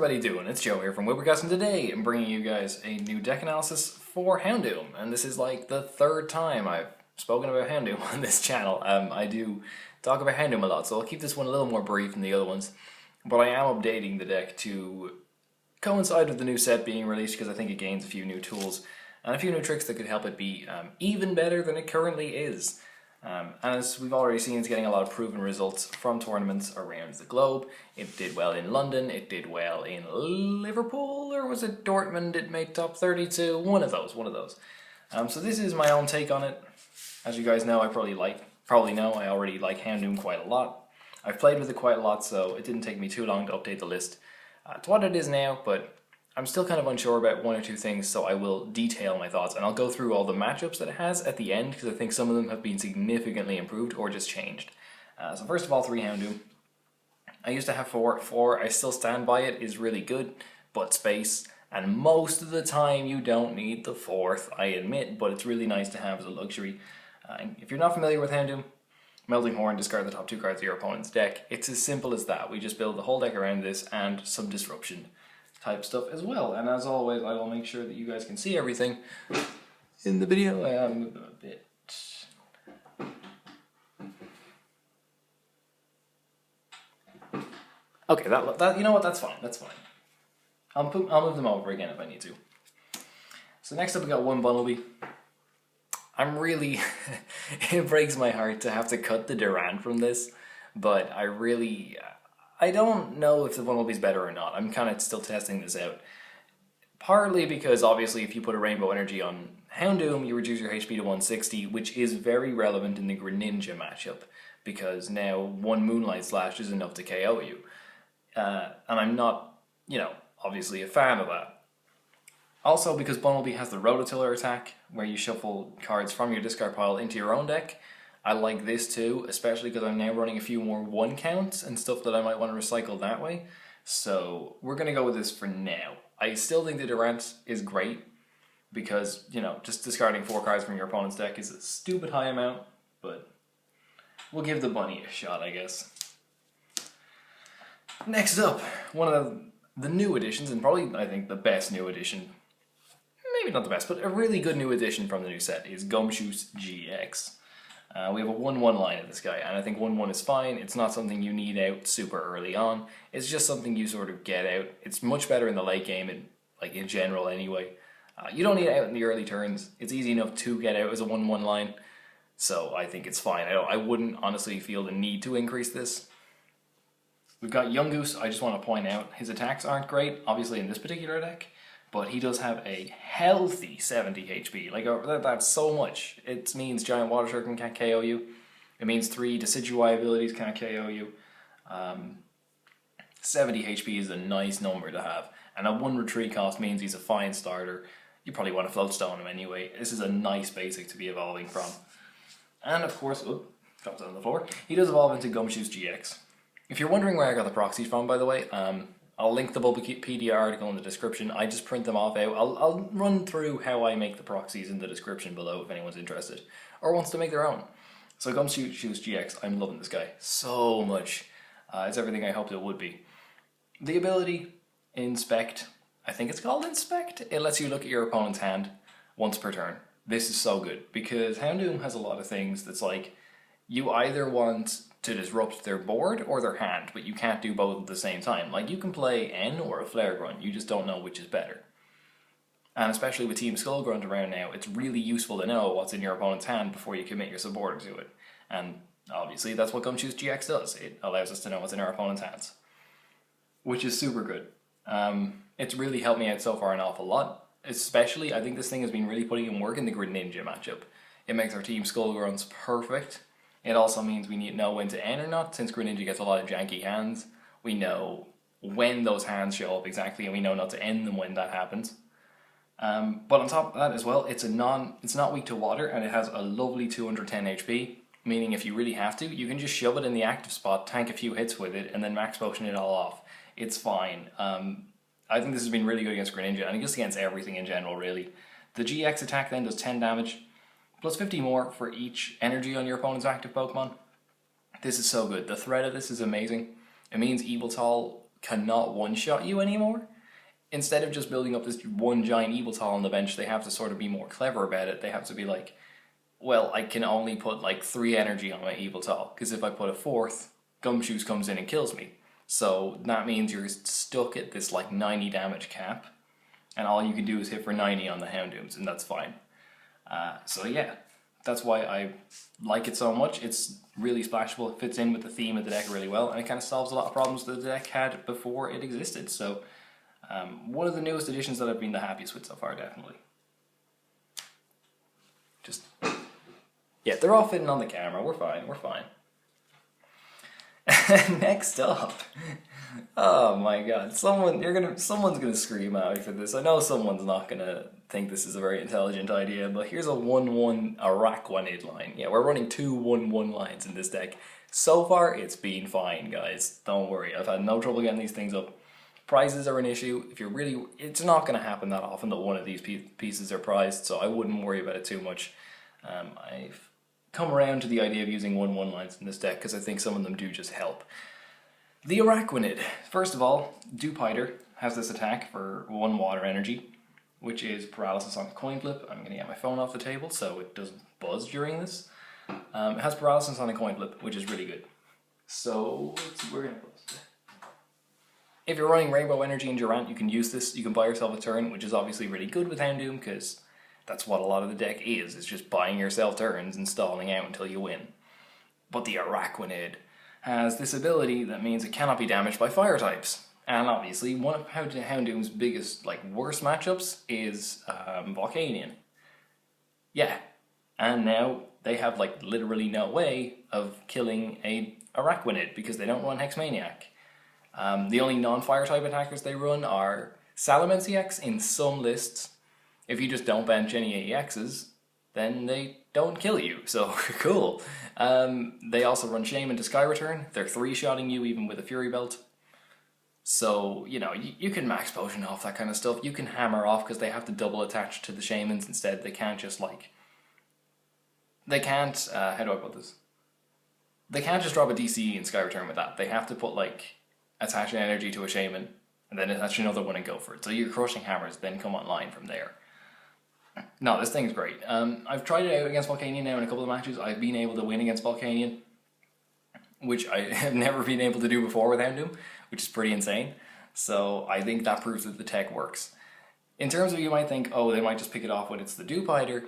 everybody doing? It's Joe here from Wilbercast, and today I'm bringing you guys a new deck analysis for Houndoom, and this is like the third time I've spoken about Houndoom on this channel. I do talk about Houndoom a lot, so I'll keep this one a little more brief than the other ones, but I am updating the deck to coincide with the new set being released because I think it gains a few new tools and a few new tricks that could help it be even better than it currently is. And as we've already seen, it's getting a lot of proven results from tournaments around the globe. It did well in London, it did well in Liverpool, or was it Dortmund? It made top 32, one of those. So this is my own take on it. As you guys know, I I already like Houndoom quite a lot. I've played with it quite a lot, so it didn't take me too long to update the list to what it is now, but I'm still kind of unsure about one or two things, so I will detail my thoughts, and I'll go through all the matchups that it has at the end, because I think some of them have been significantly improved or just changed. So first of all, 3 Houndoom. I used to have 4. 4, I still stand by it, is really good, but space, and most of the time you don't need the 4th, I admit, but it's really nice to have as a luxury. If you're not familiar with Houndoom, Melting Horn, discard the top 2 cards of your opponent's deck. It's as simple as that. We just build the whole deck around this and some disruption type stuff as well. And as always, I will make sure that you guys can see everything in the video. I am moving a bit. Okay, that you know what? That's fine. That's fine. I'll move them over again if I need to. So next up, we got one Bunnelby. I'm really, it breaks my heart to have to cut the Durant from this, but I don't know if the Bunnelby's better or not. I'm kind of still testing this out. Partly because obviously if you put a Rainbow Energy on Houndoom, you reduce your HP to 160, which is very relevant in the Greninja matchup, because now 1 Moonlight Slash is enough to KO you. And I'm not, obviously a fan of that. Also, because Bunnelby has the Rototiller attack, where you shuffle cards from your discard pile into your own deck, I like this too, especially because I'm now running a few more 1 counts and stuff that I might want to recycle that way. So we're going to go with this for now. I still think the Durant is great, because, just discarding 4 cards from your opponent's deck is a stupid high amount, but we'll give the bunny a shot, I guess. Next up, one of the new additions, and probably, I think, the best new addition, maybe not the best, but a really good new addition from the new set is Gumshoos GX. We have a 1-1 line of this guy, and I think 1-1 is fine. It's not something you need out super early on. It's just something you sort of get out. It's much better in the late game, in general anyway. You don't need it out in the early turns. It's easy enough to get out as a 1-1 line, so I think it's fine. I wouldn't honestly feel the need to increase this. We've got Yungoos. I just want to point out, his attacks aren't great, obviously in this particular deck, but he does have a healthy 70 HP. That's so much. It means Giant Water Shuriken can't KO you. It means 3 Decidueye abilities can't KO you. 70 HP is a nice number to have. And a 1 retreat cost means he's a fine starter. You probably want to Floatstone him anyway. This is a nice basic to be evolving from. And of course, drops on the floor. He does evolve into Gumshoos GX. If you're wondering where I got the Proxies from, by the way, I'll link the Bulbapedia article in the description. I just print them off out. I'll run through how I make the Proxies in the description below if anyone's interested or wants to make their own. So Gumshoos GX, I'm loving this guy so much. It's everything I hoped it would be. The ability, Inspect, I think it's called Inspect. It lets you look at your opponent's hand once per turn. This is so good because Houndoom has a lot of things that's like, you either want to disrupt their board or their hand, but you can't do both at the same time. Like, you can play N or a Flare Grunt, you just don't know which is better. And especially with Team Skull Grunt around now, it's really useful to know what's in your opponent's hand before you commit your supporter to it. And obviously that's what Gumshoos GX does. It allows us to know what's in our opponent's hands, which is super good. It's really helped me out so far an awful lot. Especially, I think this thing has been really putting in work in the Greninja matchup. It makes our Team Skull Grunts perfect. It also means we need to know when to end or not. Since Greninja gets a lot of janky hands, we know when those hands show up exactly, and we know not to end them when that happens. But on top of that as well, it's not weak to water, and it has a lovely 210 HP, meaning if you really have to, you can just shove it in the active spot, tank a few hits with it, and then max potion it all off. It's fine. I think this has been really good against Greninja, and just against everything in general, really. The GX attack then does 10 damage, plus 50 more for each energy on your opponent's active Pokemon. This is so good. The threat of this is amazing. It means Yveltal cannot one-shot you anymore. Instead of just building up this one giant Yveltal on the bench, they have to sort of be more clever about it. They have to be like, well, I can only put like 3 energy on my Yveltal, because if I put a 4th, Gumshoos comes in and kills me. So that means you're stuck at this like 90 damage cap, and all you can do is hit for 90 on the Houndooms, and that's fine. So yeah, that's why I like it so much. It's really splashable, it fits in with the theme of the deck really well, and it kind of solves a lot of problems that the deck had before it existed. So one of the newest additions that I've been the happiest with so far, definitely. Just, yeah, they're all fitting on the camera, we're fine, we're fine. Next up, oh my god, someone's gonna scream at me for this. I know someone's not gonna think this is a very intelligent idea, but here's a 1/1 Araquanid line. Yeah, we're running 2 1/1 lines in this deck. So far, it's been fine, guys. Don't worry, I've had no trouble getting these things up. Prizes are an issue. If you're really, it's not gonna happen that often that one of these pieces are prized, so I wouldn't worry about it too much. I've come around to the idea of using 1/1 lines in this deck because I think some of them do just help. The Araquanid. First of all, Dewpider has this attack for 1 water energy, which is paralysis on a coin flip. I'm going to get my phone off the table so it doesn't buzz during this. It has paralysis on a coin flip, which is really good. So, let's see, we're going to buzz. If you're running Rainbow Energy and Grunt, you can use this. You can buy yourself a turn, which is obviously really good with Houndoom because that's what a lot of the deck is. It's just buying yourself turns and stalling out until you win. But the Araquanid has this ability that means it cannot be damaged by fire types. And obviously, one of Houndoom's biggest, like, worst matchups is Volcanion. Yeah. And now they have, like, literally no way of killing a Araquanid because they don't run Hexmaniac. The only non-fire type attackers they run are Salamence EX in some lists. If you just don't bench any EXs, then they don't kill you, so cool. They also run Shaymin to Sky Return. They're 3-shotting you even with a Fury Belt. So, you know, you can max potion off that kind of stuff. You can hammer off because they have to double attach to the Shaymins instead. They can't just like... They can't, how do I put this? They can't just drop a DCE in Sky Return with that. They have to put like, attach an energy to a Shaymin, and then attach another one and go for it. So your Crushing Hammers then come online from there. No, this thing's great. I've tried it out against Volcanion now in a couple of matches. I've been able to win against Volcanion, which I have never been able to do before with Houndoom, which is pretty insane. So I think that proves that the tech works. In terms of, you might think, oh, they might just pick it off when it's the Dewpider.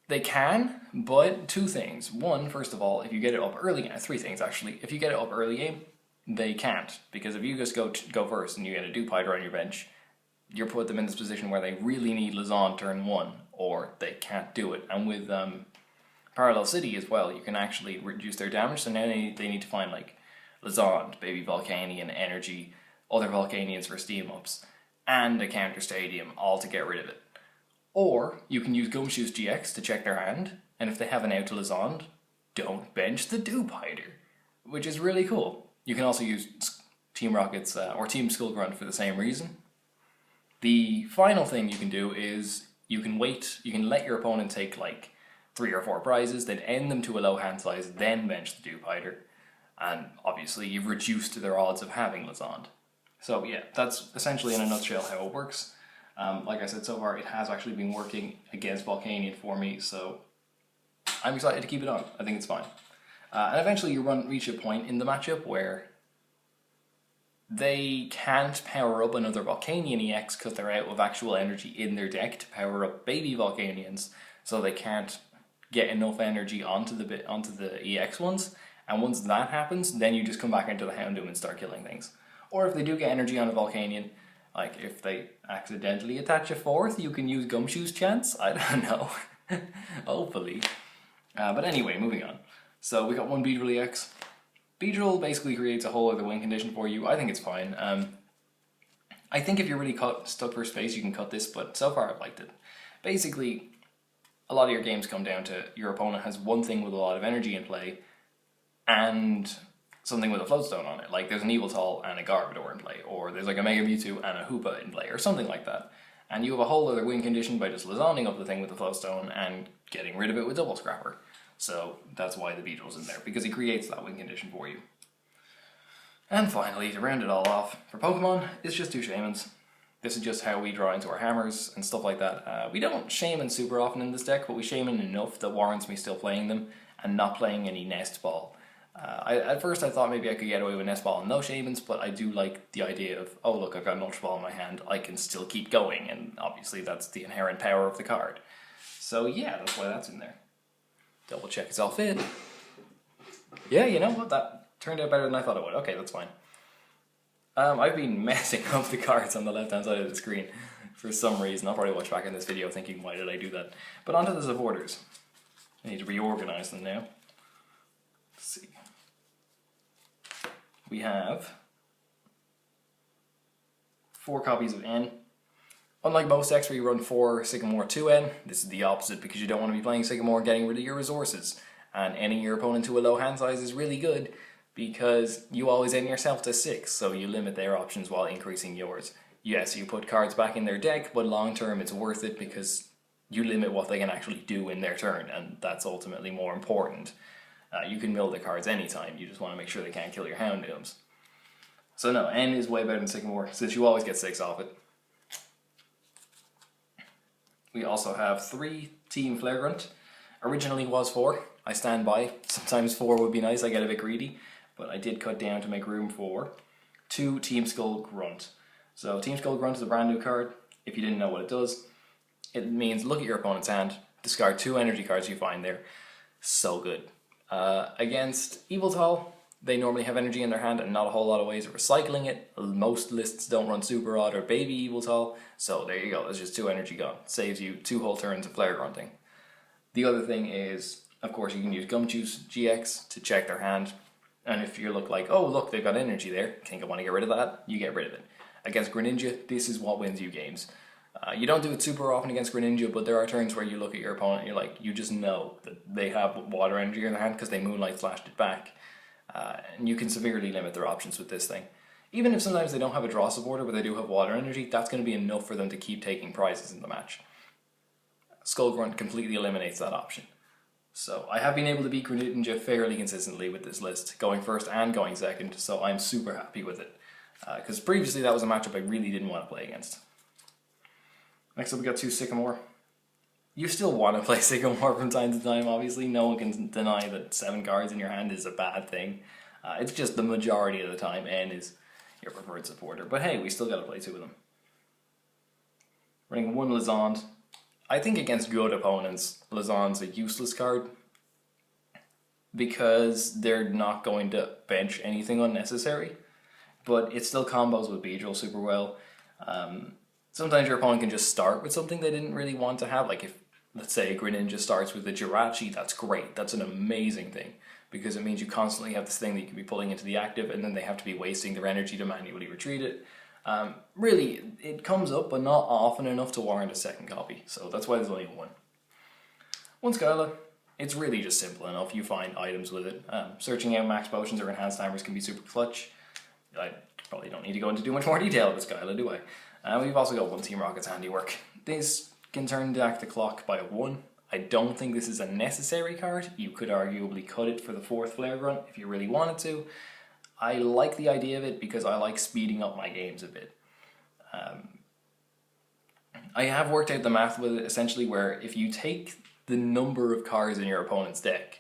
They can, but 2 things. One, first of all, if you get it up early, 3 things actually. If you get it up early game, they can't, because if you just go first and you get a Dewpider on your bench, you put them in this position where they really need Lysandre turn 1, or they can't do it. And with Parallel City as well, you can actually reduce their damage, so now they need to find like Lysandre, Baby Volcanion, Energy, other Volcanions for steam ups, and a counter stadium, all to get rid of it. Or you can use Gumshoos GX to check their hand, and if they have an out to Lysandre, don't bench the Dewpider, which is really cool. You can also use Team Rockets or Team Skull Grunt for the same reason. The final thing you can do is you can let your opponent take like 3 or 4 prizes, then end them to a low hand size, then bench the Dewpider. And obviously you've reduced their odds of having Lysandre. So yeah, that's essentially in a nutshell how it works. Like I said, so far it has actually been working against Volcanion for me, so I'm excited to keep it on. I think it's fine. And eventually you reach a point in the matchup where they can't power up another Volcanion EX because they're out of actual energy in their deck to power up baby Volcanions, so they can't get enough energy onto the EX ones. And once that happens, then you just come back into the Houndoom and start killing things. Or if they do get energy on a Volcanion, like if they accidentally attach a 4th, you can use Gumshoos chance. I don't know. Hopefully. But anyway, moving on. So we got 1 Beedrill EX. Beedrill basically creates a whole other win condition for you. I think it's fine. I think if you're really stuck for space, you can cut this, but so far I've liked it. Basically, a lot of your games come down to your opponent has one thing with a lot of energy in play, and something with a floatstone on it. Like there's an Yveltal and a Garbodor in play, or there's like a Mega Mewtwo and a Hoopa in play, or something like that. And you have a whole other win condition by just Lysandring up the thing with the floatstone and getting rid of it with Double Scrapper. So that's why the Beedrill's in there, because he creates that win condition for you. And finally, to round it all off, for Pokemon, it's just 2 Shaymins. This is just how we draw into our hammers and stuff like that. We don't Shaymin super often in this deck, but we Shaymin enough that warrants me still playing them and not playing any Nest Ball. At first I thought maybe I could get away with Nest Ball and no Shaymins, but I do like the idea of, oh look, I've got an Ultra Ball in my hand, I can still keep going, and obviously that's the inherent power of the card. So yeah, that's why that's in there. Double check it's all fit. Yeah, you know what, that turned out better than I thought it would. Okay, that's fine. I've been messing up the cards on the left hand side of the screen for some reason. I'll probably watch back in this video thinking, why did I do that? But onto the supporters. I need to reorganize them now. Let's see. We have 4 copies of N. Unlike most decks where you run 4 Sycamore 2N, this is the opposite because you don't want to be playing Sycamore getting rid of your resources. And ending your opponent to a low hand size is really good because you always end yourself to 6, so you limit their options while increasing yours. Yes, you put cards back in their deck, but long term it's worth it because you limit what they can actually do in their turn, and that's ultimately more important. You can mill the cards anytime, you just want to make sure they can't kill your Houndooms. So no, N is way better than Sycamore, since you always get 6 off it. We also have 3 Team Flare Grunt. Originally was 4, I stand by. Sometimes 4 would be nice, I get a bit greedy, but I did cut down to make room for 2 Team Skull Grunt. So Team Skull Grunt is a brand new card. If you didn't know what it does, it means look at your opponent's hand, discard 2 energy cards you find there. So good. Against Yveltal, they normally have energy in their hand and not a whole lot of ways of recycling it. Most lists don't run Super Odd or Baby Yveltal, so there you go, there's just 2 energy gone. Saves you 2 whole turns of Flare Grunting. The other thing is, of course, you can use Gumshoos GX to check their hand, and if you look like, oh look, they've got energy there, think I want to get rid of that, you get rid of it. Against Greninja, this is what wins you games. You don't do it super often against Greninja, but there are turns where you look at your opponent and you're like, you just know that they have water energy in their hand because they Moonlight Flashed it back. And you can severely limit their options with this thing. Even if sometimes they don't have a draw supporter, but they do have water energy, that's going to be enough for them to keep taking prizes in the match. Skull Grunt completely eliminates that option. So I have been able to beat Greninja fairly consistently with this list, going first and going second, so I'm super happy with it. Because previously that was a matchup I really didn't want to play against. Next up we got 2 Sycamore. You still want to play Sycamore from time to time, obviously. No one can deny that 7 cards in your hand is a bad thing. It's just the majority of the time N is your preferred supporter. But hey, we still got to play 2 of them. Running 1 Lysandre. I think against good opponents, Lysandre's a useless card because they're not going to bench anything unnecessary, but it still combos with Beedrill super well. Sometimes your opponent can just start with something they didn't really want to have, like if, let's say, Greninja starts with the Jirachi, that's great, that's an amazing thing, because it means you constantly have this thing that you can be pulling into the active, and then they have to be wasting their energy to manually retreat it. Really, it comes up, but not often enough to warrant a second copy, so that's why there's only 1. 1 Skyla, it's really just simple enough, you find items with it. Searching out max potions or enhanced timers can be super clutch. I probably don't need to go into too much more detail with Skyla, do I? We've also got 1 Team Rocket's Handiwork. This can turn back the clock by 1. I don't think this is a necessary card. You could arguably cut it for the 4th Flare Grunt if you really wanted to. I like the idea of it because I like speeding up my games a bit. I have worked out the math with it essentially where if you take the number of cards in your opponent's deck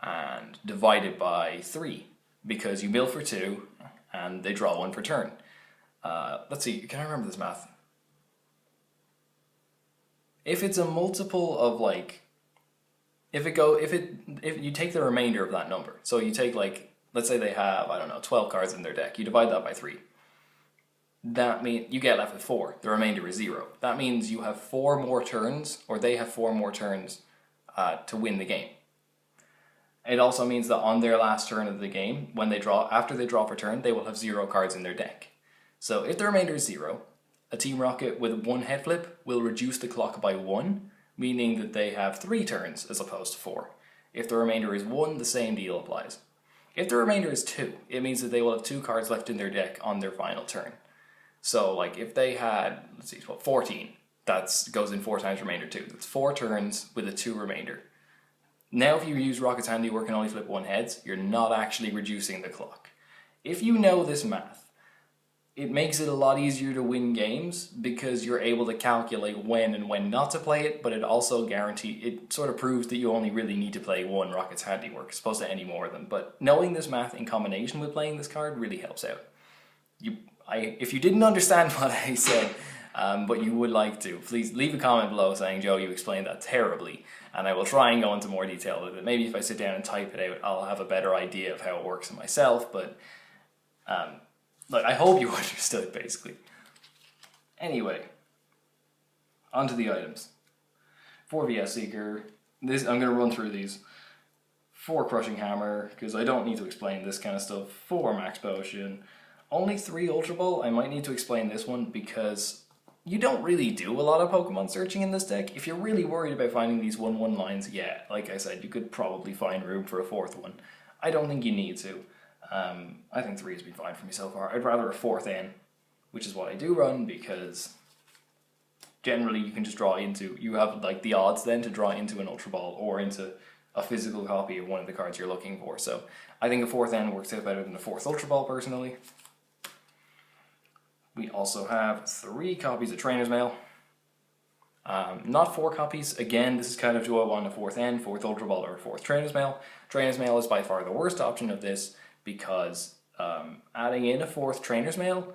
and divide it by 3, because you mill for 2 and they draw 1 per turn. Let's see, can I remember this math? If it's a multiple of like, if you take the remainder of that number, so you take like, let's say they have, I don't know, 12 cards in their deck, you divide that by 3. That means you get left with 4, the remainder is 0. That means you have 4 more turns, or they have 4 more turns to win the game. It also means that on their last turn of the game, when they draw, after they draw per turn, they will have 0 cards in their deck. So if the remainder is 0, a Team Rocket with 1 head flip will reduce the clock by 1, meaning that they have 3 turns as opposed to 4. If the remainder is 1, the same deal applies. If the remainder is 2, it means that they will have 2 cards left in their deck on their final turn. So like if they had, let's see, 14, that goes in 4 times remainder 2. That's 4 turns with a 2 remainder. Now if you use Rocket's Handiwork and only flip 1 heads, you're not actually reducing the clock. If you know this math, it makes it a lot easier to win games because you're able to calculate when and when not to play it, but it also it sort of proves that you only really need to play one Rocket's Handiwork as opposed to any more of them. But knowing this math in combination with playing this card really helps out. If you didn't understand what I said, but you would like to, please leave a comment below saying, Joe, you explained that terribly, and I will try and go into more detail with it. Maybe if I sit down and type it out, I'll have a better idea of how it works in myself, but look, I hope you understood, basically. Anyway, onto the items. 4 VS Seeker. I'm going to run through these. 4 Crushing Hammer, because I don't need to explain this kind of stuff. 4 Max Potion. Only 3 Ultra Ball. I might need to explain this one because you don't really do a lot of Pokemon searching in this deck. If you're really worried about finding these 1/1 lines, yeah, like I said, you could probably find room for a 4th one. I don't think you need to. I think 3 has been fine for me so far. I'd rather a 4th N, which is what I do run, because generally you can just draw into, you have like the odds then to draw into an Ultra Ball or into a physical copy of one of the cards you're looking for. So I think a 4th N works out better than a 4th Ultra Ball personally. We also have 3 copies of Trainer's Mail. Not 4 copies. Again, this is kind of, do I want a 4th N, 4th Ultra Ball, or 4th Trainer's Mail? Trainer's Mail is by far the worst option of this, because adding in a 4th Trainer's Mail,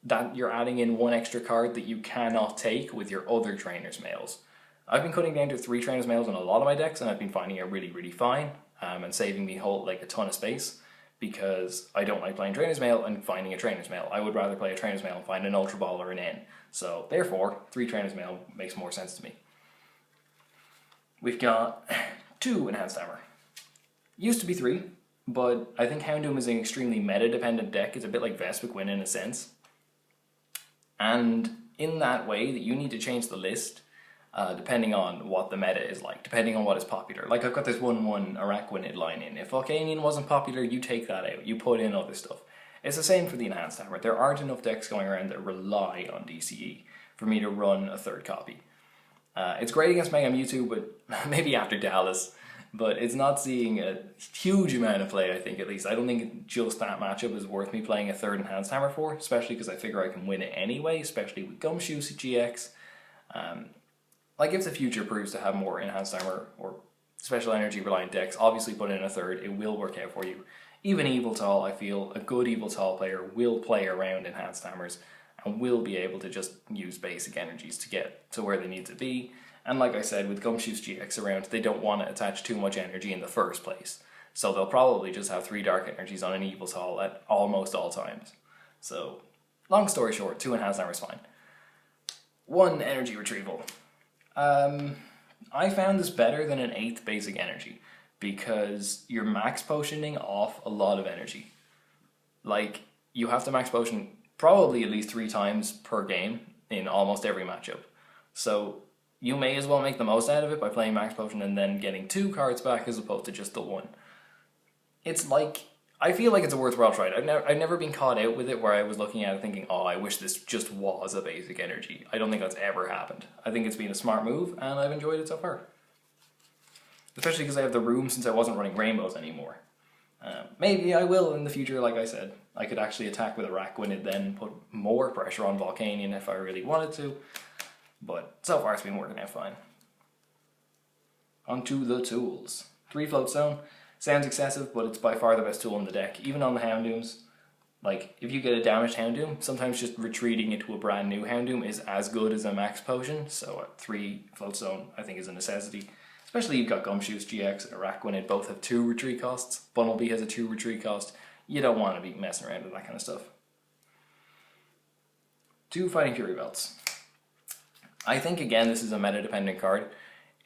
that you're adding in 1 extra card that you cannot take with your other Trainer's Mails. I've been cutting down to 3 Trainer's Mails in a lot of my decks, and I've been finding it really, really fine, and saving me a ton of space, because I don't like playing Trainer's Mail and finding a Trainer's Mail. I would rather play a Trainer's Mail and find an Ultra Ball or an N. So therefore, 3 Trainer's Mail makes more sense to me. We've got 2 Enhanced Hammer. Used to be 3. But I think Houndoom is an extremely meta-dependent deck. It's a bit like Vespiquen in a sense. And in that way, that you need to change the list depending on what the meta is like, depending on what is popular. Like, I've got this 1/1 Araquanid line in. If Volcanion wasn't popular, you take that out. You put in other stuff. It's the same for the Enhanced Hammer. There aren't enough decks going around that rely on DCE for me to run a 3rd copy. It's great against Mega Mewtwo, but maybe after Dallas. But it's not seeing a huge amount of play, I think, at least. I don't think just that matchup is worth me playing a 3rd Enhanced Hammer for, especially because I figure I can win it anyway, especially with Gumshoos GX. Like, if the future proves to have more Enhanced Hammer or special energy reliant decks, obviously put in a 3rd, it will work out for you. Even Eviltal, I feel, a good Eviltal player will play around Enhanced Hammers and will be able to just use basic energies to get to where they need to be. And like I said, with Gumshoos GX around, they don't want to attach too much energy in the first place. So they'll probably just have 3 Dark Energies on an Eviltal at almost all times. So, long story short, 2 Enhanced Hammer is fine. 1 Energy Retrieval. I found this better than an 8th basic energy, because you're max potioning off a lot of energy. Like, you have to max potion probably at least 3 times per game in almost every matchup. So you may as well make the most out of it by playing max potion and then getting 2 cards back as opposed to just the 1. It's like, I feel like it's a worthwhile try. I've never been caught out with it where I was looking at it thinking, oh, I wish this just was a basic energy. I don't think that's ever happened. I think it's been a smart move, and I've enjoyed it so far. Especially because I have the room since I wasn't running rainbows anymore. Maybe I will in the future, like I said. I could actually attack with Araquanid then put more pressure on Volcanion if I really wanted to. But so far it's been working out fine. Onto the tools. 3 Floatstone. Sounds excessive, but it's by far the best tool in the deck. Even on the Houndooms. Like, if you get a damaged Houndoom, sometimes just retreating into a brand new Houndoom is as good as a max potion. So 3 Floatstone I think is a necessity. Especially you've got Gumshoos GX and Araquanid, both have 2 retreat costs. Bunnelby has a 2 retreat cost. You don't want to be messing around with that kind of stuff. 2 Fighting Fury Belts. I think, again, this is a meta-dependent card.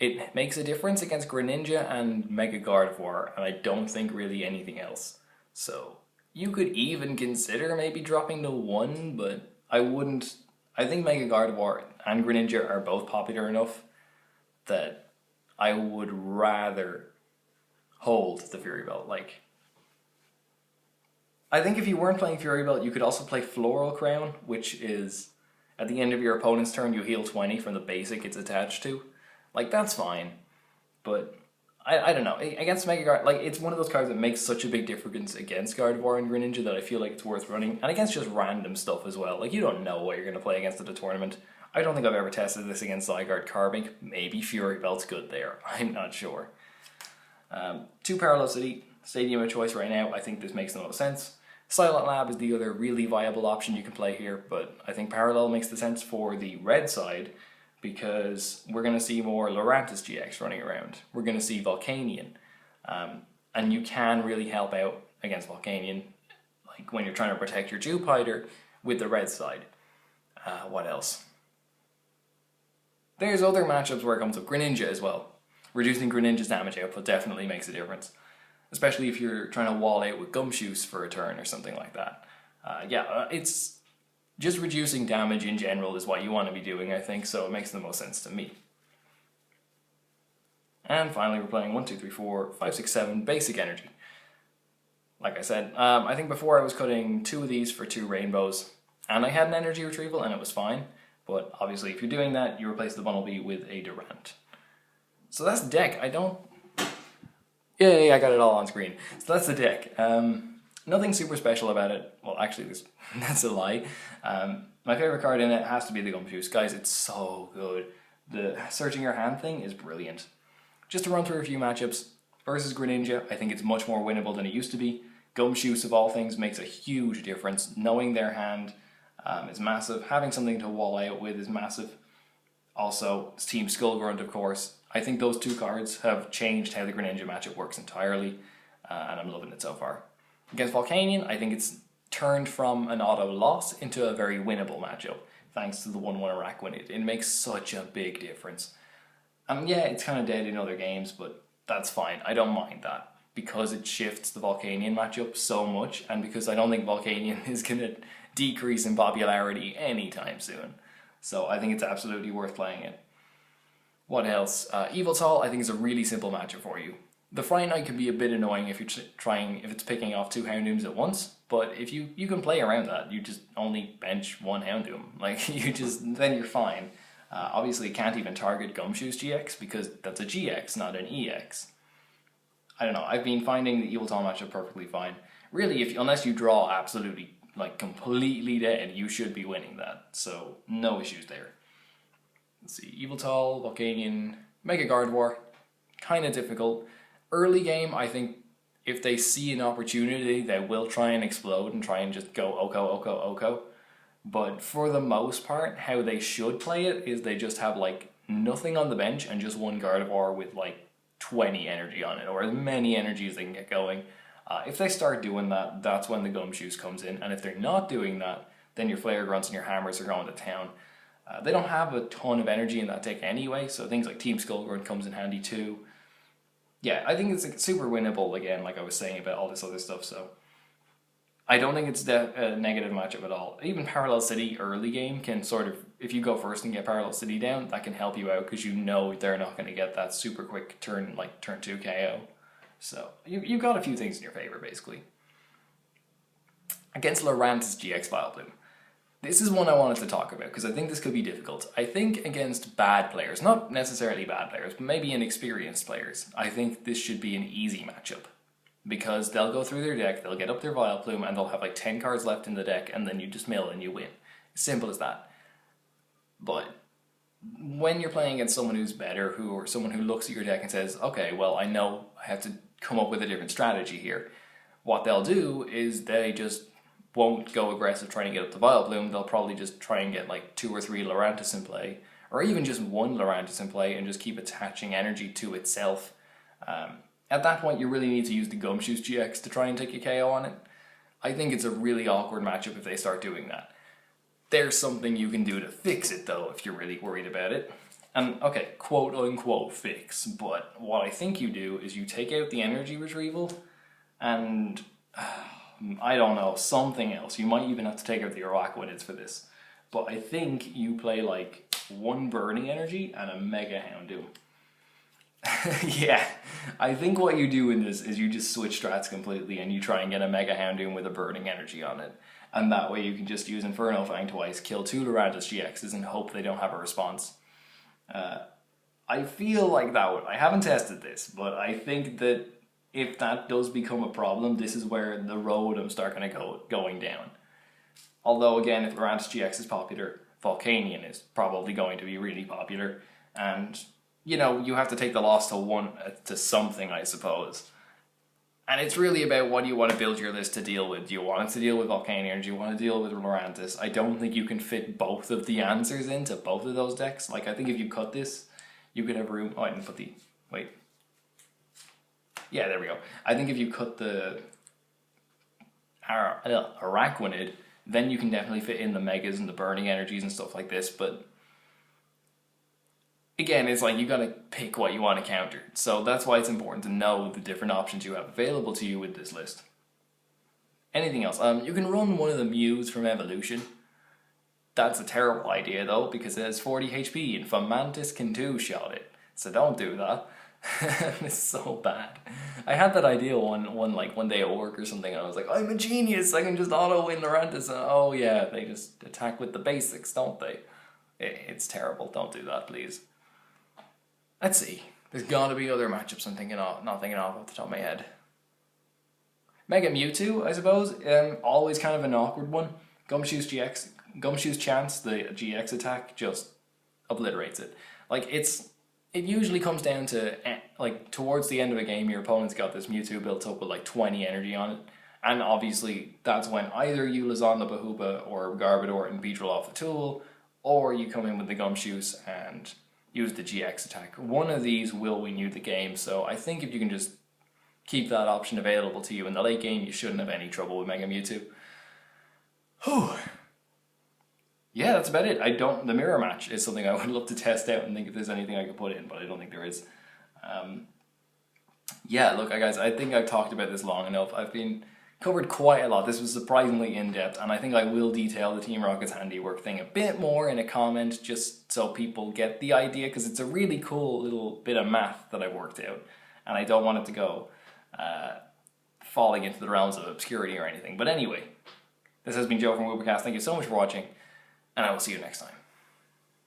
It makes a difference against Greninja and Mega Gardevoir, and I don't think really anything else. So, you could even consider maybe dropping to 1, but I wouldn't. I think Mega Gardevoir and Greninja are both popular enough that I would rather hold the Fury Belt. Like, I think if you weren't playing Fury Belt, you could also play Floral Crown, which is, at the end of your opponent's turn, you heal 20 from the basic it's attached to. Like, that's fine, but I don't know, against Mega Guard, like, it's one of those cards that makes such a big difference against Gardevoir and Greninja that I feel like it's worth running, and against just random stuff as well. Like, you don't know what you're going to play against at a tournament. I don't think I've ever tested this against Zygarde Carbink. Maybe Fury Belt's good there, I'm not sure. 2 Parallel City, Stadium of choice right now. I think this makes the most sense. Silent Lab is the other really viable option you can play here, but I think Parallel makes the sense for the red side because we're going to see more Lurantis GX running around. We're going to see Volcanion, and you can really help out against Volcanion, like when you're trying to protect your Dewpider with the red side. What else? There's other matchups where it comes with Greninja as well. Reducing Greninja's damage output definitely makes a difference, especially if you're trying to wall out with Gumshoos for a turn or something like that. It's just reducing damage in general is what you want to be doing, I think, so it makes the most sense to me. And finally, we're playing 1, 2, 3, 4, 5, 6, 7 basic energy. Like I said, I think before I was cutting 2 of these for 2 rainbows, and I had an energy retrieval and it was fine, but obviously if you're doing that, you replace the Bunnelby with a Durant. So that's the deck. I got it all on screen. So that's the deck. Nothing super special about it. Well, actually, that's a lie. My favorite card in it has to be the Gumshoos. Guys, it's so good. The searching your hand thing is brilliant. Just to run through a few matchups. Versus Greninja, I think it's much more winnable than it used to be. Gumshoos, of all things, makes a huge difference. Knowing their hand is massive. Having something to wall out with is massive. Also, Team Skullgrunt, of course. I think those 2 cards have changed how the Greninja matchup works entirely, and I'm loving it so far. Against Volcanion, I think it's turned from an auto loss into a very winnable matchup, thanks to the 1-1 Araquanid. It makes such a big difference. Yeah, it's kind of dead in other games, but that's fine. I don't mind that, because it shifts the Volcanion matchup so much, and because I don't think Volcanion is going to decrease in popularity anytime soon. So I think it's absolutely worth playing it. What else? Yveltal, I think, is a really simple matchup for you. The Fright Knight can be a bit annoying if you're if it's picking off 2 Houndooms at once, but if you can play around that, you just only bench 1 Houndoom. Like, then you're fine. Obviously, it can't even target Gumshoos GX because that's a GX, not an EX. I don't know, I've been finding the Yveltal matchup perfectly fine. Really, unless you draw absolutely, like, completely dead, you should be winning that. So, no issues there. Let's see, Yveltal, Volcanion, Mega Gardevoir, kind of difficult. Early game, I think if they see an opportunity, they will try and explode and try and just go Oko, Oko, Oko. But for the most part, how they should play it is they just have, like, nothing on the bench and just 1 Gardevoir with, like, 20 energy on it, or as many energy as they can get going. If they start doing that, that's when the Gumshoos comes in, and if they're not doing that, then your Flare Grunts and your Hammers are going to town. They don't have a ton of energy in that deck anyway, so things like Team Skullgrunt comes in handy too. Yeah, I think it's super winnable, again, like I was saying about all this other stuff, so I don't think it's a negative matchup at all. Even Parallel City early game can sort of, if you go first and get Parallel City down, that can help you out because you know they're not going to get that super quick turn, like turn 2 KO. So you've got a few things in your favor, basically. Against Lurantis GX Vileplume. This is one I wanted to talk about because I think this could be difficult. I think against bad players, not necessarily bad players, but maybe inexperienced players, I think this should be an easy matchup. Because they'll go through their deck, they'll get up their Vileplume, and they'll have like 10 cards left in the deck, and then you just mill and you win. Simple as that. But when you're playing against someone who's better, or someone who looks at your deck and says, okay, well, I know I have to come up with a different strategy here. What they'll do is they just won't go aggressive trying to get up the Vileplume. They'll probably just try and get like 2 or 3 Lurantis in play, or even just 1 Lurantis in play, and just keep attaching energy to itself. At that point, you really need to use the Gumshoos GX to try and take a KO on it. I think it's a really awkward matchup if they start doing that. There's something you can do to fix it, though, if you're really worried about it. And, okay, quote-unquote fix, but what I think you do is you take out the Energy Retrieval, and, I don't know, something else. You might even have to take out the Araquanids for this. But I think you play, like, 1 Burning Energy and a Mega Houndoom. Yeah, I think what you do in this is you just switch strats completely and you try and get a Mega Houndoom with a Burning Energy on it. And that way you can just use Inferno Fang twice, kill 2 Lurantis GXs and hope they don't have a response. I feel like that would, I haven't tested this, but I think that if that does become a problem, this is where the road I'm starting to going down. Although again, if Lurantis GX is popular, Volcanion is probably going to be really popular, and you know, you have to take the loss to something, I suppose. And it's really about what you want to build your list to deal with. Do you want it to deal with Volcanion, or do you want to deal with Lurantis? I don't think you can fit both of the answers into both of those decks. Like, I think if you cut this, you could have room. Oh, I didn't put the. Wait. Yeah, there we go. I think if you cut the Araquanid, then you can definitely fit in the Megas and the Burning Energies and stuff like this. But again, it's like you gotta pick what you want to counter. So that's why it's important to know the different options you have available to you with this list. Anything else? You can run one of the Mews from Evolution. That's a terrible idea though, because it has 40 HP and Fomantis can two-shot it. So don't do that. It's so bad. I had that idea one day at work or something, and I was like, I'm a genius, I can just auto-win Lurantis, and oh yeah, they just attack with the basics, don't they? It's terrible, don't do that, please. Let's see. There's gotta be other matchups I'm thinking of, not thinking of off the top of my head. Mega Mewtwo, I suppose, always kind of an awkward one. Gumshoos GX, Gumshoos Chance, the GX attack, just obliterates it. Like, it usually comes down to, like, towards the end of a game, your opponent's got this Mewtwo built up with like 20 energy on it. And obviously, that's when either you Lysandre, Bahuba, or Garbodor and Beedrill off the tool, or you come in with the Gumshoos and use the GX attack. One of these will win you the game, so I think if you can just keep that option available to you in the late game, you shouldn't have any trouble with Mega Mewtwo. Whew. Yeah, that's about it. The mirror match is something I would love to test out and think if there's anything I could put in, but I don't think there is. Yeah, look, guys, I think I've talked about this long enough. I've been covered quite a lot. This was surprisingly in-depth, and I think I will detail the Team Rocket's handiwork thing a bit more in a comment, just so people get the idea, because it's a really cool little bit of math that I've worked out, and I don't want it to go falling into the realms of obscurity or anything. But anyway, this has been Joe from Woopercast. Thank you so much for watching, and I will see you next time.